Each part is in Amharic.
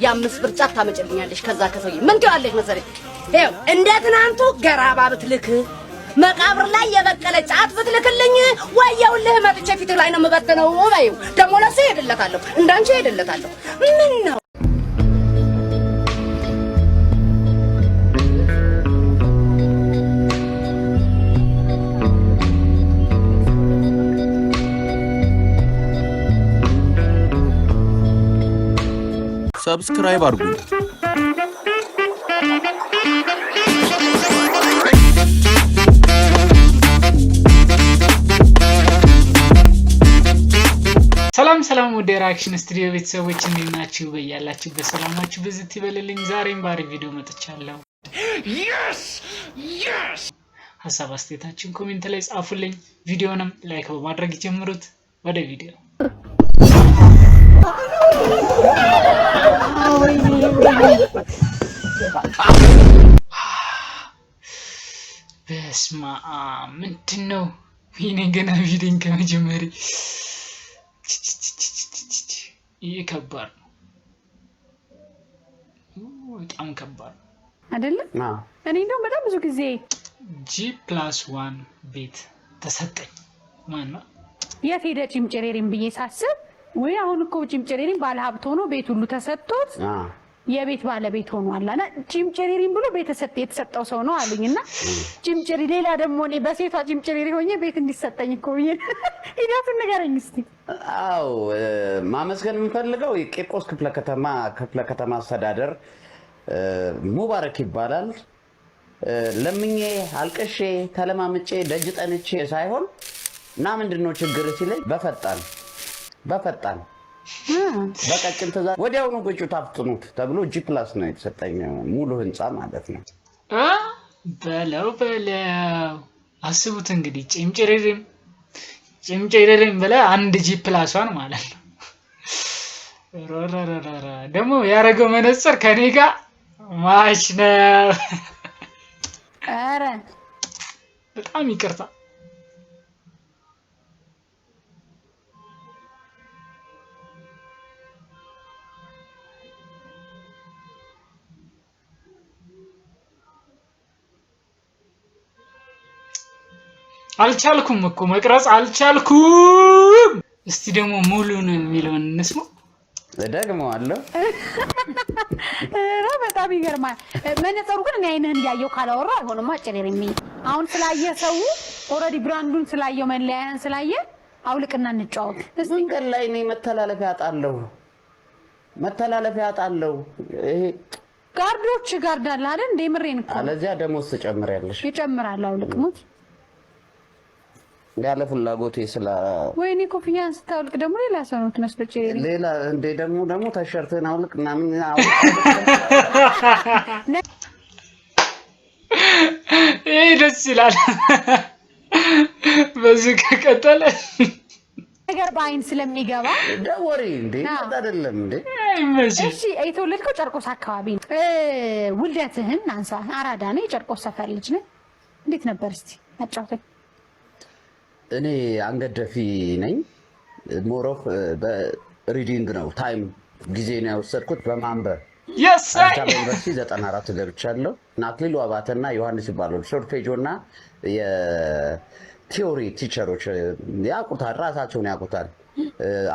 የ5 ብር ጫት ታመጭልኛለሽ ከዛ ከሰውዬ ምን ትያለሽ መሰለኝ ይኸው እንደ ትናንቱ ገራባ ብትልክ መቃብር ላይ የበቀለ ጫት ብትልክልኝ ወየውልህ መጥቼ ፊት ላይ ነው መበተነው በይው ደሞ ለሰ ሄድለታለሁ እንዳንቺ ሄድለታለሁ ምን ነው ሰብስክራይብ አድርጉ ሰላም ወደ ሪአክሽን ስቱዲዮ ቤተሰቦች እንዴት ናችሁ በያላችሁ በሰላማችሁ በዝት ይበልልኝ ዛሬም ባሪ ቪዲዮ መጥቻለሁ yes ሐሳብ አስተያየታችሁን ኮሜንት ላይ ጻፉልኝ ቪዲዮንም ላይክ በማድረግ ጀምሩት ወደ ቪዲዮ በስማ ምንድነው ይሄን ገና ቪዲዮን ከመጀመሪ ይሄ ከባድ ነው በጣም ከባድ አይደለ እኔ እንደው በጣም ብዙ ጊዜ G+1 ቤት ተሰጠኝ ማን ነው የት ሄደ ጭምጭሬሪን ብዬ ሳስብ ወይ አሁን እኮ ጭምጭሬሪን ባለ ሀብት ሆኖ ቤት ሁሉ ተሰጥቶት የቤት ባለቤት ሆኗልና ጭምጭሬሪን ብሎ ቤት የተሰጠው ሰው ነው አሉኝና ጭምጭሪ ሌላ ደግሞ እኔ በሴቷ ጭምጭሬሪ ሆኜ ቤት እንዲሰጠኝ እኮ ብዬ ሂዳቱን ንገረኝ እስቲ አው ማመስገን የምፈልገው የቂርቆስ ክፍለ ከተማ አስተዳደር ሙባረክ ይባላል ለምኜ አልቀሼ ተለማምጬ ደጅ ጠንቼ ሳይሆን እና ምንድነው ችግር ሲለኝ በፈጣን በቀጭን ተዛ ወዲያውኑ ቁጭ ታፍጥኑት ተብሎ G+ ነው የተሰጠኝ ሙሉ ህንጻ ማለት ነው በለው አስቡት እንግዲህ ጭምጭሬሪም በለ አንድ G+1 ማለት ነው ደግሞ ያረገው መነጽር ከኔ ጋር ማች ነው አረ በጣም ይቅርታ አልቻልኩም እኮ መቅረጽ አልቻልኩም እስቲ ደግሞ ሙሉን የሚለውን እንስማ ደግመዋለሁ በጣም ይገርማል መነጽሩ ግን እኔ አይነን ያየው ካላወራ አይሆንም አጭሬሪኝ አሁን ስላየ ሰው ኦሬዲ ብራንዱን ስላየው መለያን ስላየ አውልቅና እንጫወት መንገድ ላይ እኔ መተላለፊያ አጣለው ይሄ ጋርዶች ጋርዳል አይደል እንደ ምሬን እኮ አለዚያ ደሞዝ ተጨምራለሽ ይጨምራል አውልቅሙት ያለ ፍላጎቴ ስላ ወይኔ ኮፍያን ስታውልቅ ደግሞ ሌላ ሰው ነው ትመስለች ሌላ እንደ ደግሞ ተሸርተን አውልቅና ምን ይሄ ደስ ይላል በዚህ ከቀጠለ ነገር ባይን ስለሚገባ ደወሪ እንዴ አይደለም እንዴ እሺ አይተወለድከው ጨርቆስ አካባቢ ውልደትህን አንሳ አራዳ ነኝ ጨርቆስ ሰፈር ልጅ ነኝ እንዴት ነበር እስቲ አጫውተኝ እኔ አንገደፊ ነኝ ሞሮፍ በሪዲንግ ነው ታይም ጊዜ ነው ያወሰድኩት በማንበብ ዩኒቨርሲቲ 94 ገብቻለሁ ናክሊሉ አባተና ዮሐንስ ይባላሉ ሾርቴጆና የቲዮሪ ቲቸሮች ያቁታል ራሳቸውን ያቁታል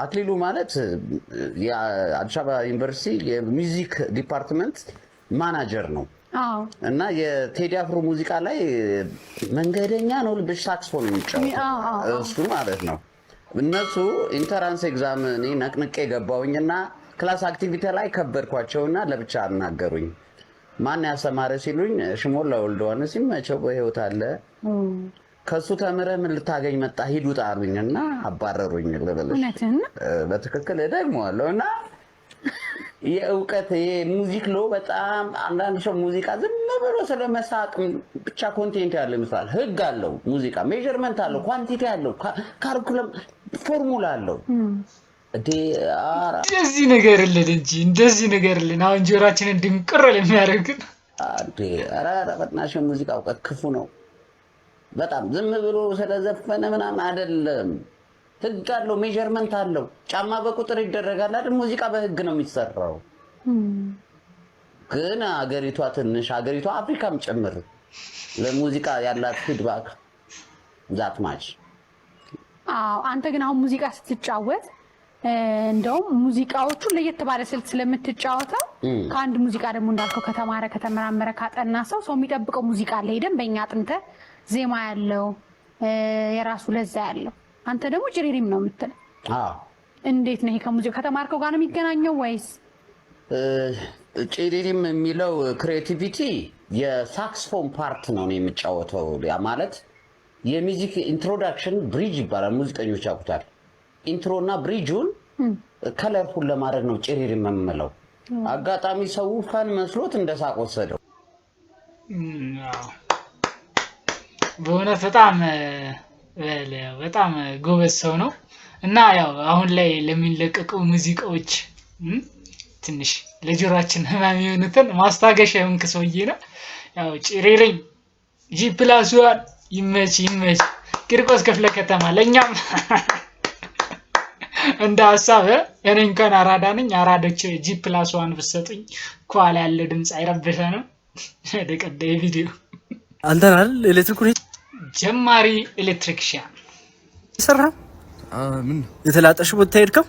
አክሊሉ ማለት የአዲስ አበባ ዩኒቨርሲቲ የሙዚክ ዲፓርትመንት ማናጀር ነው እና የቴዲ አፍሮ ሙዚቃ ላይ መንገደኛ ነው ልብሽ ሳክስፎን የሚጫወተው እሱ ማለት ነው እነሱ ኢንተራንስ ኤግዛም እኔ ነቅንቄ ገባውኝና ክላስ አክቲቪቲ ላይ ከበድኳቸውና ለብቻ አናገሩኝ ማን ያስተማረ ሲሉኝ ሽሞላ ወልደዋን ሲመቸው በህይወት አለ ከሱ ተምረ ምን ልታገኝ መጣ ሂዱት አሉኝና አባረሩኝ ለበለሽ በትክክል ደግሞዋለውና የእውቀት የሙዚክ ሎ በጣም አንዳንድ ሰው ሙዚቃ ዝም ብሎ ስለመሳቅ ብቻ ኮንቴንት ያለው ይመስላል ህግ አለው ሙዚቃ ሜዠርመንት አለው ኳንቲቲ አለው ካልኩለም ፎርሙላ አለው እንደዚህ ነገር ልን አሁን ጆሮአችንን ድንቅር ለሚያደርግ ኧረ በጥናሽ ሙዚቃ እውቀት ክፉ ነው በጣም ዝም ብሎ ስለዘፈነ ምናምን አይደለም ህግ አለው ሜዠርመንት አለው ጫማ በቁጥር ይደረጋል አይደል ሙዚቃ በህግ ነው የሚሰራው ግን አገሪቷ ትንሽ አገሪቷ አፍሪካም ጭምር ለሙዚቃ ያላት ፊድባክ ዛት ማች አንተ ግን አሁን ሙዚቃ ስትጫወት እንደውም ሙዚቃዎቹ ለየት ባለ ስልት ስለምትጫወተው ከአንድ ሙዚቃ ደግሞ እንዳልከው ከተማረ ከተመራመረ ካጠና ሰው የሚጠብቀው ሙዚቃ አለ ደንበኛ አጥንተ ዜማ ያለው የራሱ ለዛ ያለው አንተ ደግሞ ጭሪሪም ነው የምትለው እንዴት ነው ይሄ ከሙዚቃ ከተማርከው ጋር ነው የሚገናኘው ወይስ ጭሪሪም የሚለው ክሬቲቪቲ የሳክስፎን ፓርት ነው የሚጫወተው ያ ማለት የሚውዚክ ኢንትሮዳክሽን ብሪጅ ይባላል ሙዚቀኞች ያውቁታል ኢንትሮና ብሪጁን ከለርፉል ለማድረግ ነው ጭሪሪም የምለው አጋጣሚ ሰው ፈን መስሎት እንደሳቅ ወሰደው በእውነት በጣም ጎበዝ ሰው ነው እና ያው አሁን ላይ ለሚለቀቁ ሙዚቃዎች ትንሽ ለጆሮአችን ህመም የሆኑትን ማስታገሻ የሆንክ ሰውዬ ነው ያው ጭሪሪም G+1 ይመች ቂርቆስ ክፍለ ከተማ ለኛም እንደ ሐሳብ እኔ እንኳን አራዳ ነኝ አራዶች G+1 ብሰጡኝ ኳላ ያለው ድምጽ አይረብሸንም ደቀደይ ቪዲዮ አንተ አይደል ኤሌክትሪክ ጀማሪ ኤሌክትሪክሻን ሰራ ምን የተላጠሽ ቦታ ሄድከው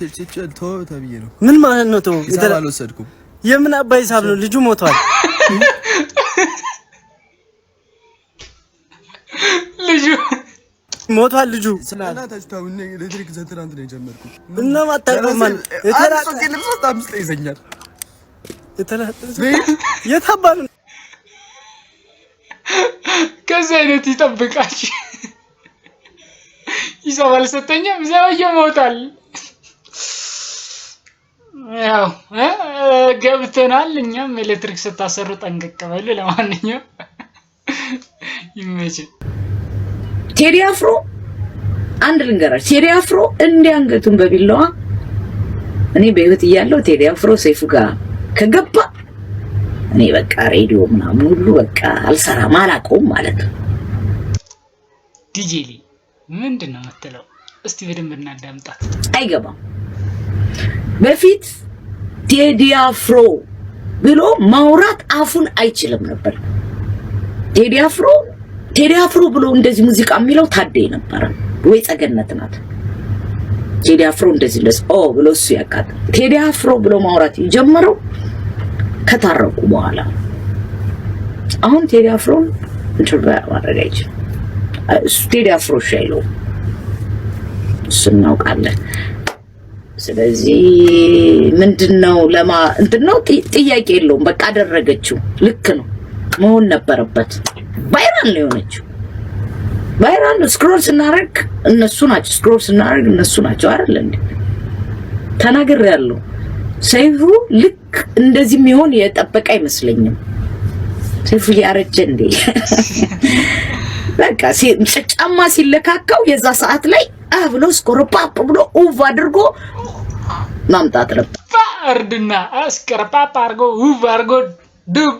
ትችል ተብዬ ነው ምን ማለት ነው ተው የተላልወሰድኩም የምን አባይ ሂሳብ ነው ልጁ ሞቷል ልጁ ስለናታችታው ኤሌክትሪክ ዘንትራንት ነው የጀመርኩት እና ማታቆማን የተላጠ ልብስ አምስት ይዘኛል የተላጠ የታባሉ ከዛ አይነት ይጠብቃች ይሰዋል ሰጠኛም ዘወየ ሞታል ያው ገብተናል እኛም ኤሌክትሪክ ስታሰሩ ጠንቀቅ በሉ ለማንኛውም ይመች ቴዲ አፍሮ አንድ ልንገራች ቴዲ አፍሮ እንዲያንገቱን በቢላዋ እኔ በህይወት እያለሁ ቴዲ አፍሮ ሰይፉ ጋር ከገባ እኔ በቃ ሬዲዮ ምናምን ሁሉ በቃ አልሰራም አላውቀውም ማለት ነው ዲጄሊ ምንድነው የምትለው እስቲ በደንብ እናዳምጣት አይገባም በፊት ቴዲ አፍሮ ብሎ ማውራት አፉን አይችልም ነበር ቴዲ አፍሮ ብሎ እንደዚህ ሙዚቃ የሚለው ታዴ ነበር ወይ ጸገነት ናት ቴዲ አፍሮ እንደዚህ ብሎ እሱ ያቃጥ ቴዲ አፍሮ ብሎ ማውራት የጀመረው ከታረቁ በኋላ አሁን ቴዲ አፍሮን ኢንተርቪው ማድረግ አይችልም ቴዲ አፍሮ ሻይሎ ስናው ቃለ ስለዚህ ምንድነው እንትነው ጥያቄ የለውም በቃ አደረገችው ልክ ነው መሆን ነበረበት ቫይራል ነው የሆነችው ቫይራል ስክሮል ስናረግ እነሱ ናቸው አይደል እንዴ ተናግሬያለሁ ሰይፉ ልክ እንደዚህ የሚሆን የጠበቀ አይመስለኝም ሰይፉ ያረጀ እንዴ በቃ ጫማ ሲለካካው የዛ ሰዓት ላይ ብሎ ስኮርፓፕ ብሎ ኡቭ አድርጎ ማምጣት ነበር አርድና ስኮርፓፕ አድርጎ ኡቭ አድርጎ ዱብ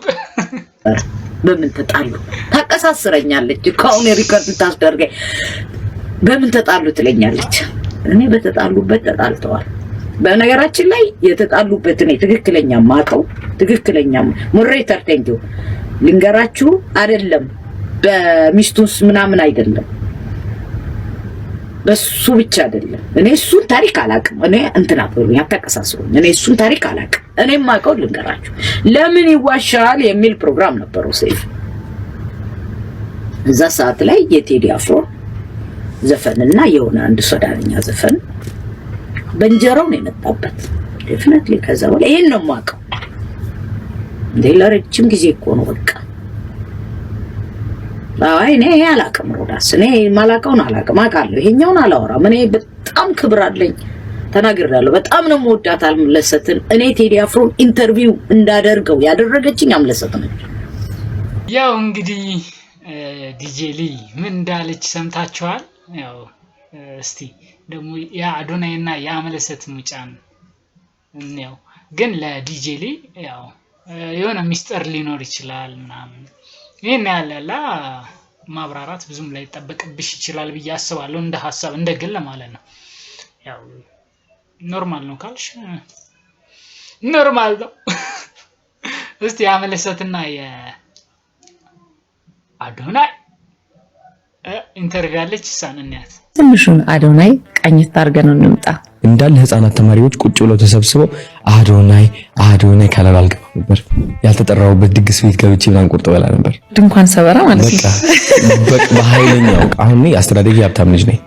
በምን ተጣሉ ታቀሳስረኛለች ካሁን ሪከርድ ታስደርገኝ በምን ተጣሉ ትለኛለች እኔ በተጣሉበት ተጣልተዋል በነገራችን ላይ የተጣሉበት እኔ ትክክለኛ ማቀው ትክክለኛ ሞሬተር ቴንኪው ልንገራችሁ አይደለም በሚስቱስ ምናምን አይደለም በሱ ብቻ አይደለም እኔ እሱን ታሪክ አላቅም እኔ እንትና ብሩኝ አታቀሳስሩኝ እኔ እሱን ታሪክ አላቅም እኔ ማቀው ልንገራችሁ ለምን ይዋሻል የሚል ፕሮግራም ነበረው ሰይፍ እዛ ሰዓት ላይ የቴዲ አፍሮ ዘፈንና የሆነ አንድ ሱዳንኛ ዘፈን በእንጀራው ነው የመጣበት ዴፊኒትሊ ከዛ በኋላ ይሄን ነው ማቀው ለረጅም ጊዜ እኮ ነው በቃ እኔ አላቅም ሮዳስ እኔ ማላቀውን አላቅም አውቃለሁ ይሄኛውን አላወራም እኔ በጣም ክብር አለኝ ተናግሬያለሁ በጣም ነው የምወዳት አምለሰትን እኔ ቴዲ አፍሮን ኢንተርቪው እንዳደርገው ያደረገችኝ አምለሰት ነች ያው እንግዲህ ዲጄሊ ምን እንዳለች ሰምታችኋል ያው እስቲ ደግሞ ያ አዶናይና ያ አምለሰት ሙጫን ነው ግን ለዲጄሊ ያው የሆነ ሚስጥር ሊኖር ይችላል ምናምን ይሄን ያለላ ማብራራት ብዙም ላይ ተጠበቅብሽ ይችላል ብዬ አስባለሁ እንደ ሐሳብ እንደ ግል ማለት ነው ያው ኖርማል ነው ካልሽ ኖርማል ነው። እስቲ ያመለሰትና የአዶናይ ኢንተርቪው አለች ሳንኛት ትንሹን አዶናይ ቀኝት አድርገን እንምጣ። እንዳለ ህፃናት ተማሪዎች ቁጭ ብለው ተሰብስበው አዶናይ ካላል አልገባም ነበር። ያልተጠራውበት ድግስ ቤት ገብቼ ምናምን ቁርጥ በላ ነበር። ድንኳን ሰበራ ማለት ነው። በቃ በኃይለኛው አሁን አስተዳደጊ ሀብታም ልጅ ነኝ።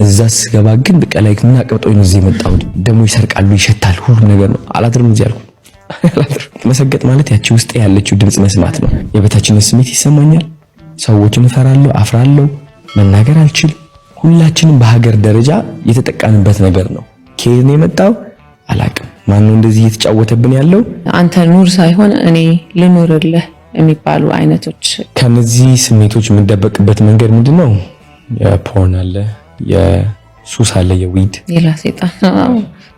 እዛ ስገባ ግን በቃ ላይክ ምን አቀብጦኝ ነው እዚህ የመጣሁት። ደግሞ ይሰርቃሉ፣ ይሸታል፣ ሁሉ ነገር ነው። አላድርም እዚህ አልኩ። መሰገጥ ማለት ያቺ ውስጥ ያለችው ድምጽ መስማት ነው። የበታችነት ስሜት ይሰማኛል። ሰዎችን እፈራለሁ፣ አፍራለሁ፣ መናገር አልችል። ሁላችንም በሀገር ደረጃ የተጠቃንበት ነገር ነው። ከየት ነው የመጣው አላቅም። ማን ነው እንደዚህ እየተጫወተብን ያለው? አንተ ኑር ሳይሆን እኔ ልኑርልህ የሚባሉ አይነቶች። ከነዚህ ስሜቶች የምንደበቅበት መንገድ ምንድነው? የፖርን አለ፣ የሱስ አለ፣ የዊድ ሌላ ሰይጣን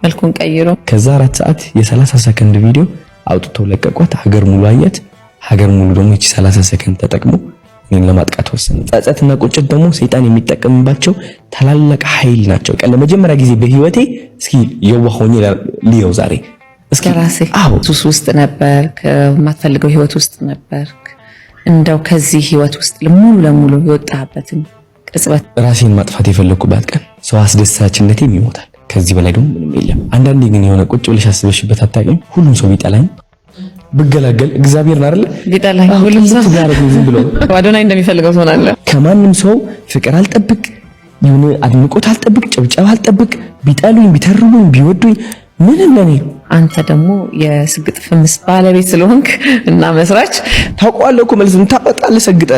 መልኩን ቀይሮ ከዛ 4 ሰዓት የ30 ሰከንድ ቪዲዮ አውጥተው ለቀቋት። ሀገር ሙሉ አየት። ሀገር ሙሉ ደግሞ እቺ 30 ሰከንድ ተጠቅሞ እኔን ለማጥቃት ወሰነ። ጸጸትና ቁጭት ደግሞ ሰይጣን የሚጠቀምባቸው ታላላቅ ኃይል ናቸው። ቀን ለመጀመሪያ ጊዜ በህይወቴ እስኪ የዋሆኝ ሊየው ዛሬ እስኪ ራሴ ሱስ ውስጥ ነበርክ፣ የማትፈልገው ህይወት ውስጥ ነበርክ። እንደው ከዚህ ህይወት ውስጥ ሙሉ ለሙሉ የወጣበትን ቅጽበት ራሴን ማጥፋት የፈለኩባት ቀን ሰው አስደሳችነቴም ይሞታል። ከዚህ በላይ ደግሞ ምንም የለም። አንዳንዴ ግን የሆነ ቁጭ ብለሽ አስበሽበት አታውቂም? ሁሉም ሰው ቢጠላኝ ብገላገል እግዚአብሔር ነው አይደል? ቢጠላኝ ሁሉም ሰው ዝም ብሎ አዶናይ እንደሚፈልገው ሆናለሁ። ከማንም ሰው ፍቅር አልጠብቅ፣ የሆነ አድንቆት አልጠብቅ፣ ጭብጨባ አልጠብቅ። ቢጠሉኝ፣ ቢተርቡኝ፣ ቢወዱኝ ምንም ለኔ። አንተ ደግሞ የስግጥ ፍምስ ባለቤት ስለሆንክ እና መስራች ታውቀዋለህ እኮ መልስ ታጠጣለህ ሰግጠ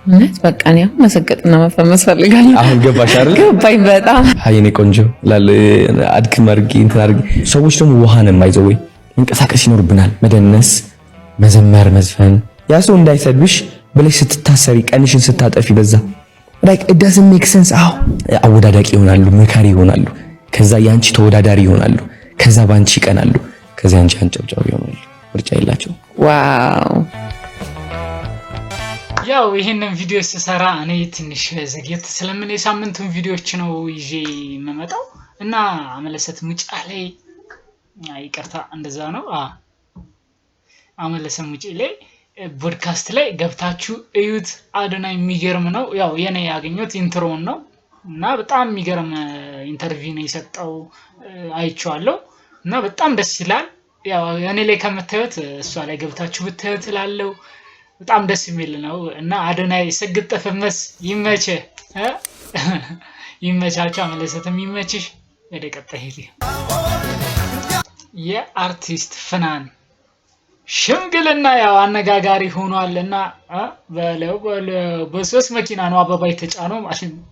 እውነት በቃ ነው መሰገጥና መፈመስ ፈልጋለሁ። አሁን ገባሽ አይደል? ገባኝ በጣም ሀይኔ ቆንጆ ላለ አድክም አድርጊ እንትን አድርጊ። ሰዎች ደግሞ ውሃንም አይዘው ወይ እንቀሳቀስ ይኖርብናል። መደነስ፣ መዘመር፣ መዝፈን። ያ ሰው እንዳይሰድብሽ ብለሽ ስትታሰሪ ቀንሽን ስታጠፊ በዛ like it doesn't make sense። አወዳዳቂ ይሆናሉ፣ መካሪ ይሆናሉ። ከዛ ያንቺ ተወዳዳሪ ይሆናሉ። ከዛ ባንቺ ይቀናሉ። ከዛ ያንቺ አንጨብጫቢ ይሆናሉ። ምርጫ የላቸው። ዋው ያው ይሄንን ቪዲዮ ስሰራ እኔ ትንሽ ዘግየት ስለምን የሳምንቱን ቪዲዮዎች ነው ይዤ የምመጣው እና አመለሰት ሙጫ ላይ ይቅርታ እንደዛ ነው። አመለሰት ሙጫ ላይ ፖድካስት ላይ ገብታችሁ እዩት። አዶናይ የሚገርም ነው። ያው የኔ ያገኘሁት ኢንትሮውን ነው እና በጣም የሚገርም ኢንተርቪው ነው የሰጠው፣ አይቼዋለሁ እና በጣም ደስ ይላል። ያው እኔ ላይ ከምታዩት እሷ ላይ ገብታችሁ ብታዩት እላለሁ። በጣም ደስ የሚል ነው እና አዶናይ ስግጥ ፍምስ ይመች ይመቻችሁ። አመለሰትም ይመችሽ። ወደ ቀጣይ ሄድ የአርቲስት ፍናን ሽምግልና ያው አነጋጋሪ ሆኗልና በሶስት መኪና ነው አበባ የተጫነው ማለት ነው።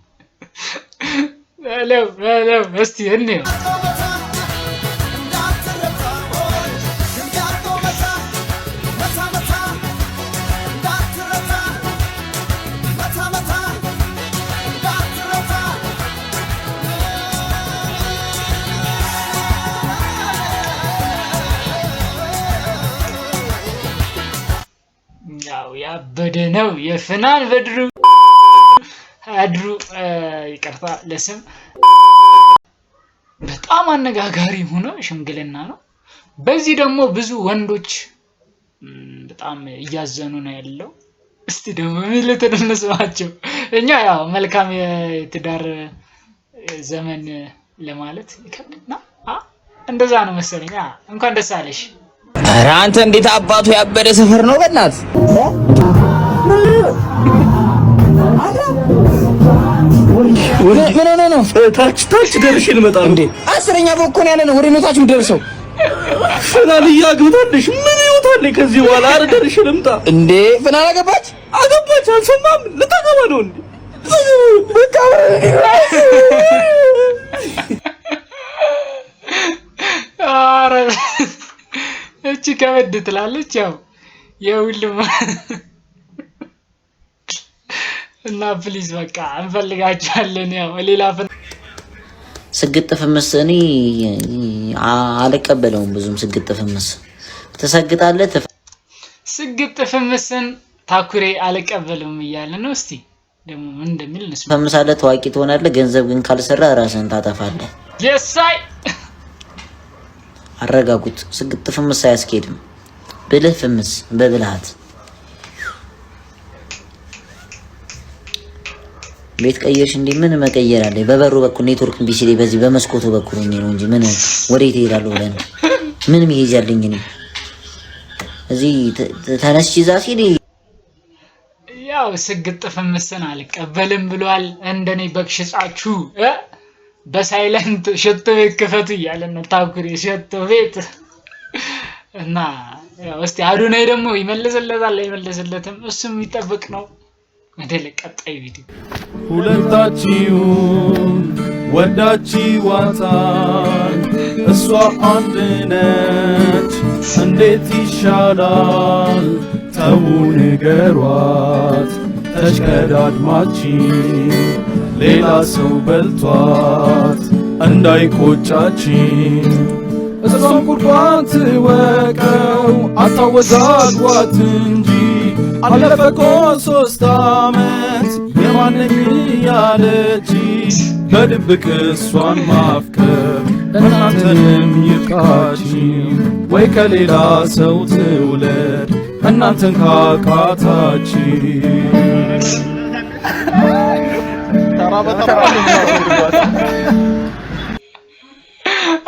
እስቲ እንየው። ያበደ ነው የፍናን በድሩ አድሩ ይቅርታ ለስም በጣም አነጋጋሪ ሆነ ሽምግልና ነው። በዚህ ደግሞ ብዙ ወንዶች በጣም እያዘኑ ነው ያለው። እስቲ ደግሞ ሚሉትን እንስማቸው። እኛ ያው መልካም የትዳር ዘመን ለማለት ይከብድና እንደዛ ነው መሰለኝ። እንኳን ደስ አለሽ። ኧረ አንተ እንዴት አባቱ ያበደ ሰፈር ነው በእናት ምን ሆነ ነው? ታች ደርሼ ልመጣ ነው እንዴ? 10ኛ ፎቅ ነው ያለ ነው። ወደ ኖታችሁ ደርሰው ፍናን ያግብታለሽ። ምን ይወጣልኝ ከዚህ በኋላ? አረ ደርሼ ልምጣ እንዴ? ፍናን አገባች አልሰማም። ልታገባ ነው እንዴ? በቃ አረ እቺ ከበድ ትላለች። ያው የሁሉም እና ፕሊዝ በቃ እንፈልጋችኋለን። ያው ሌላ ስግጥ ፍምስ እኔ አልቀበለውም ብዙም። ስግጥ ፍምስ ተሰግጣለህ። ስግጥ ፍምስን ታኩሬ አልቀበለውም እያለ ነው። እስቲ ደግሞ ምን እንደሚል እንስማ። ፈምሳለህ፣ ታዋቂ ትሆናለህ። ገንዘብ ግን ካልሰራ ራስህን ታጠፋለህ። የሳይ አረጋጉት። ስግጥ ፍምስ አያስኬድም። ብልህ ፍምስ በብልሃት ቤት ቀየርሽ እንዴ? ምን መቀየር አለ? በበሩ በኩል ኔትወርክ ቢሲሊ በዚህ በመስኮቱ በኩል ነው እንጂ ምን ወዴት እሄዳለሁ ብለን ምን ይሄጃልኝ እኔ እዚህ ተነስቺ ዛሲሊ ያው ስግጥ ፍምስን አልቀበልም ብሏል። እንደኔ በክሽጻችሁ በሳይለንት ሽቶ ቤት ክፈቱ እያለ ነው ታኩሪ ሽቶ ቤት እና ያው እስቲ አዶናይ ደግሞ ይመልስለታል አይመልስለትም እሱም ይጠብቅ ነው። ወደ ቀጣይ ቪዲዮ ሁለታችሁ ወዳችኋታል እሷ አንድ ነች እንዴት ይሻላል ተው ንገሯት ተሽቀዳድማችሁ ሌላ ሰው በልቷት እንዳይቆጫችሁ እሷም ቁርባን ትወቀው አታወዛግቧት እንጂ አለፈ እኮ 3 ዓመት የማነኝ ያለች በድብቅ እሷን ማፍቀር እናንተንም ይብቃችሁ ወይ ከሌላ ሰው ትውለድ እናንተን ካቃታችሁ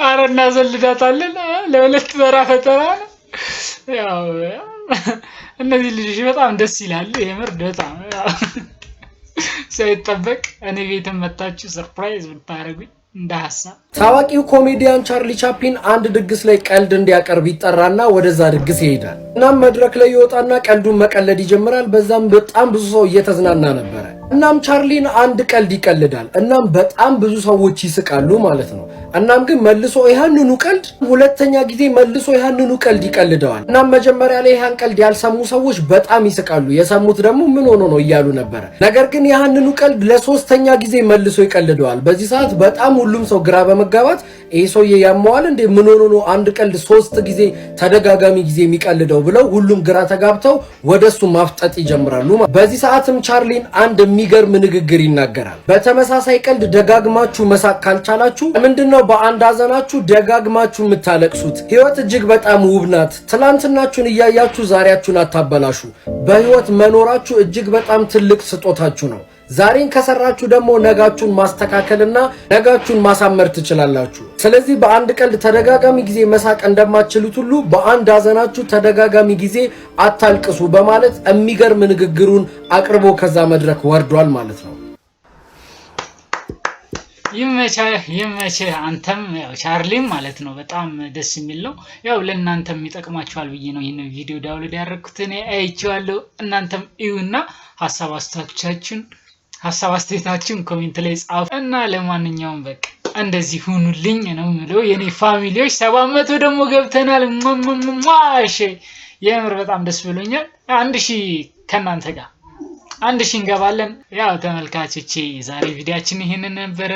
አረና ዘልዳታለን ለሁለት በራ ፈተራ ያው እነዚህ ልጆች በጣም ደስ ይላሉ። የምር በጣም ሳይጠበቅ እኔ ቤትም መጣችሁ ሰርፕራይዝ ብታረጉኝ እንደ ሐሳብ። ታዋቂው ኮሜዲያን ቻርሊ ቻፕሊን አንድ ድግስ ላይ ቀልድ እንዲያቀርብ ይጠራና ወደዛ ድግስ ይሄዳል። እናም መድረክ ላይ ይወጣና ቀልዱን መቀለድ ይጀምራል። በዛም በጣም ብዙ ሰው እየተዝናና ነበር። እናም ቻርሊን አንድ ቀልድ ይቀልዳል። እናም በጣም ብዙ ሰዎች ይስቃሉ ማለት ነው። እናም ግን መልሶ ይሄንኑ ቀልድ ሁለተኛ ጊዜ መልሶ ይሄንኑ ቀልድ ይቀልደዋል። እናም መጀመሪያ ላይ ይሄን ቀልድ ያልሰሙ ሰዎች በጣም ይስቃሉ። የሰሙት ደግሞ ምን ሆኖ ነው እያሉ ነበር። ነገር ግን ይሄንኑ ቀልድ ለሶስተኛ ጊዜ መልሶ ይቀልደዋል። በዚህ ሰዓት በጣም ሁሉም ሰው ግራ በመጋባት ይሄ ሰውዬ ያመዋል እንዴ ምን ሆኖ ነው አንድ ቀልድ 3 ጊዜ ተደጋጋሚ ጊዜ የሚቀልደው ብለው ሁሉም ግራ ተጋብተው ወደሱ ማፍጠጥ ይጀምራሉ። በዚህ ሰዓትም ቻርሊን አንድ የሚገርም ንግግር ይናገራል። በተመሳሳይ ቀልድ ደጋግማችሁ መሳቅ ካልቻላችሁ ምንድነው በአንድ ሀዘናችሁ ደጋግማችሁ የምታለቅሱት? ህይወት እጅግ በጣም ውብ ናት። ትላንትናችሁን እያያችሁ ዛሬያችሁን አታበላሹ። በህይወት መኖራችሁ እጅግ በጣም ትልቅ ስጦታችሁ ነው። ዛሬን ከሰራችሁ ደግሞ ነጋችሁን ማስተካከልና ነጋችሁን ማሳመር ትችላላችሁ። ስለዚህ በአንድ ቀልድ ተደጋጋሚ ጊዜ መሳቅ እንደማትችሉት ሁሉ በአንድ ሀዘናችሁ ተደጋጋሚ ጊዜ አታልቅሱ በማለት የሚገርም ንግግሩን አቅርቦ ከዛ መድረክ ወርዷል ማለት ነው። ይመችህ አንተም ያው ቻርሊም ማለት ነው። በጣም ደስ የሚል ነው። ያው ለእናንተም ይጠቅማችኋል ብዬ ነው ይሄን ቪዲዮ ዳውንሎድ ያደረኩት። እኔ አይቼዋለሁ። እናንተም እዩና ሀሳብ አስተያየታችሁን ኮሜንት ላይ ጻፉ እና ለማንኛውም በቃ እንደዚህ ሁኑልኝ ነው የምለው የኔ ፋሚሊዎች። 700 ደግሞ ገብተናል። ማማማሽ የምር በጣም ደስ ብሎኛል። 1000 ከናንተ ጋር 1000 እንገባለን። ያው ተመልካቾቼ ዛሬ ቪዲዮአችን ይሄንን ነበረ።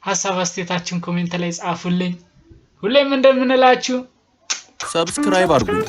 ሀሳብ አስተያየታችሁን ኮሜንት ላይ ጻፉልኝ። ሁሌም እንደምንላችሁ ሰብስክራይብ አድርጉ።